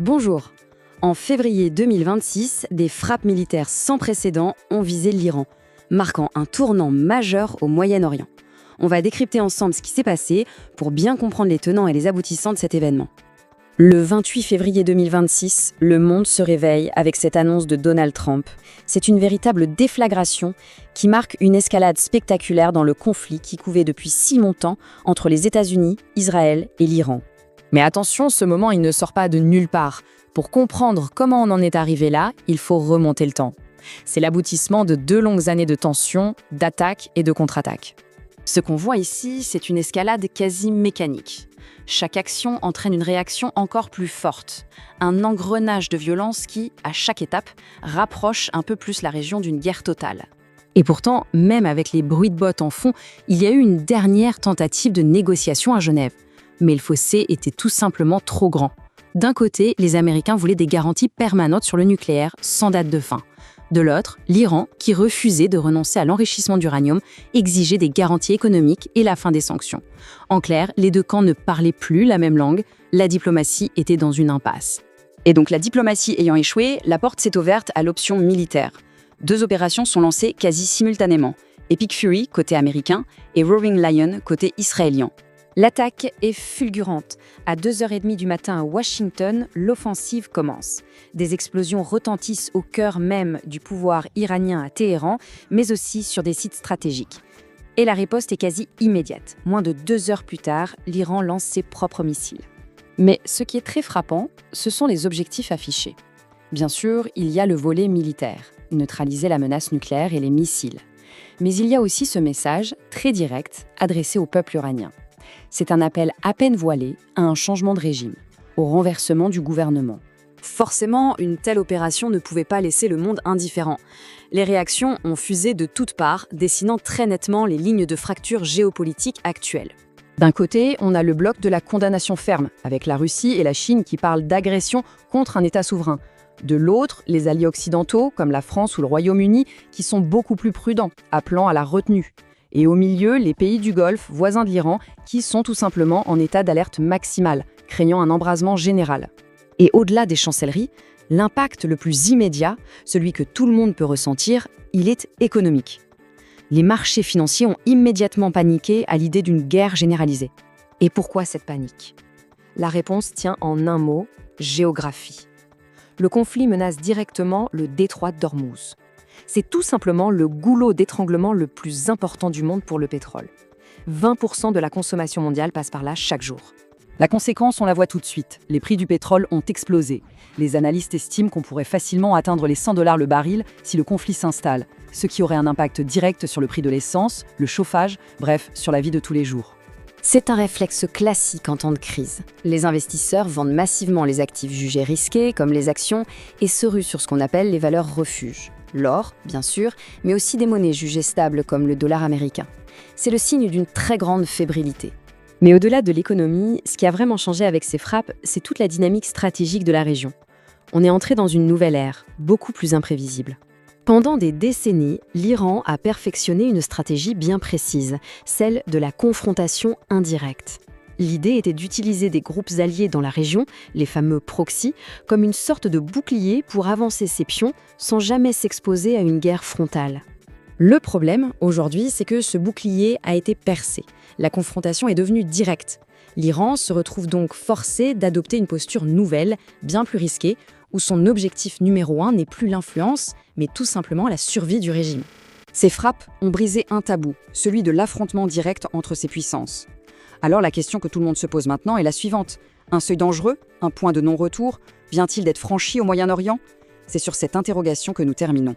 Bonjour. En février 2026, des frappes militaires sans précédent ont visé l'Iran, marquant un tournant majeur au Moyen-Orient. On va décrypter ensemble ce qui s'est passé pour bien comprendre les tenants et les aboutissants de cet événement. Le 28 février 2026, le monde se réveille avec cette annonce de Donald Trump. C'est une véritable déflagration qui marque une escalade spectaculaire dans le conflit qui couvait depuis si longtemps entre les États-Unis, Israël et l'Iran. Mais attention, ce moment, il ne sort pas de nulle part. Pour comprendre comment on en est arrivé là, il faut remonter le temps. C'est l'aboutissement de 2 longues années de tensions, d'attaques et de contre-attaques. Ce qu'on voit ici, c'est une escalade quasi mécanique. Chaque action entraîne une réaction encore plus forte. Un engrenage de violence qui, à chaque étape, rapproche un peu plus la région d'une guerre totale. Et pourtant, même avec les bruits de bottes en fond, il y a eu une dernière tentative de négociation à Genève. Mais le fossé était tout simplement trop grand. D'un côté, les Américains voulaient des garanties permanentes sur le nucléaire, sans date de fin. De l'autre, l'Iran, qui refusait de renoncer à l'enrichissement d'uranium, exigeait des garanties économiques et la fin des sanctions. En clair, les deux camps ne parlaient plus la même langue, la diplomatie était dans une impasse. Et donc la diplomatie ayant échoué, la porte s'est ouverte à l'option militaire. 2 opérations sont lancées quasi simultanément, Epic Fury côté américain et Roaring Lion côté israélien. L'attaque est fulgurante. À 2h30 du matin à Washington, l'offensive commence. Des explosions retentissent au cœur même du pouvoir iranien à Téhéran, mais aussi sur des sites stratégiques. Et la riposte est quasi immédiate. Moins de 2 heures plus tard, l'Iran lance ses propres missiles. Mais ce qui est très frappant, ce sont les objectifs affichés. Bien sûr, il y a le volet militaire, neutraliser la menace nucléaire et les missiles. Mais il y a aussi ce message, très direct, adressé au peuple iranien. C'est un appel à peine voilé à un changement de régime, au renversement du gouvernement. Forcément, une telle opération ne pouvait pas laisser le monde indifférent. Les réactions ont fusé de toutes parts, dessinant très nettement les lignes de fracture géopolitique actuelles. D'un côté, on a le bloc de la condamnation ferme, avec la Russie et la Chine qui parlent d'agression contre un État souverain. De l'autre, les alliés occidentaux, comme la France ou le Royaume-Uni, qui sont beaucoup plus prudents, appelant à la retenue. Et au milieu, les pays du Golfe, voisins de l'Iran, qui sont tout simplement en état d'alerte maximale, craignant un embrasement général. Et au-delà des chancelleries, l'impact le plus immédiat, celui que tout le monde peut ressentir, il est économique. Les marchés financiers ont immédiatement paniqué à l'idée d'une guerre généralisée. Et pourquoi cette panique ? La réponse tient en un mot, géographie. Le conflit menace directement le détroit d'Ormuz. C'est tout simplement le goulot d'étranglement le plus important du monde pour le pétrole. 20% de la consommation mondiale passe par là chaque jour. La conséquence, on la voit tout de suite. Les prix du pétrole ont explosé. Les analystes estiment qu'on pourrait facilement atteindre les $100 le baril si le conflit s'installe, ce qui aurait un impact direct sur le prix de l'essence, le chauffage, bref, sur la vie de tous les jours. C'est un réflexe classique en temps de crise. Les investisseurs vendent massivement les actifs jugés risqués, comme les actions, et se ruent sur ce qu'on appelle les valeurs refuges. L'or, bien sûr, mais aussi des monnaies jugées stables comme le dollar américain. C'est le signe d'une très grande fébrilité. Mais au-delà de l'économie, ce qui a vraiment changé avec ces frappes, c'est toute la dynamique stratégique de la région. On est entré dans une nouvelle ère, beaucoup plus imprévisible. Pendant des décennies, l'Iran a perfectionné une stratégie bien précise, celle de la confrontation indirecte. L'idée était d'utiliser des groupes alliés dans la région, les fameux proxys, comme une sorte de bouclier pour avancer ses pions sans jamais s'exposer à une guerre frontale. Le problème, aujourd'hui, c'est que ce bouclier a été percé. La confrontation est devenue directe. L'Iran se retrouve donc forcé d'adopter une posture nouvelle, bien plus risquée, où son objectif numéro 1 n'est plus l'influence, mais tout simplement la survie du régime. Ces frappes ont brisé un tabou, celui de l'affrontement direct entre ces puissances. Alors la question que tout le monde se pose maintenant est la suivante. Un seuil dangereux ? Un point de non-retour ? Vient-il d'être franchi au Moyen-Orient ? C'est sur cette interrogation que nous terminons.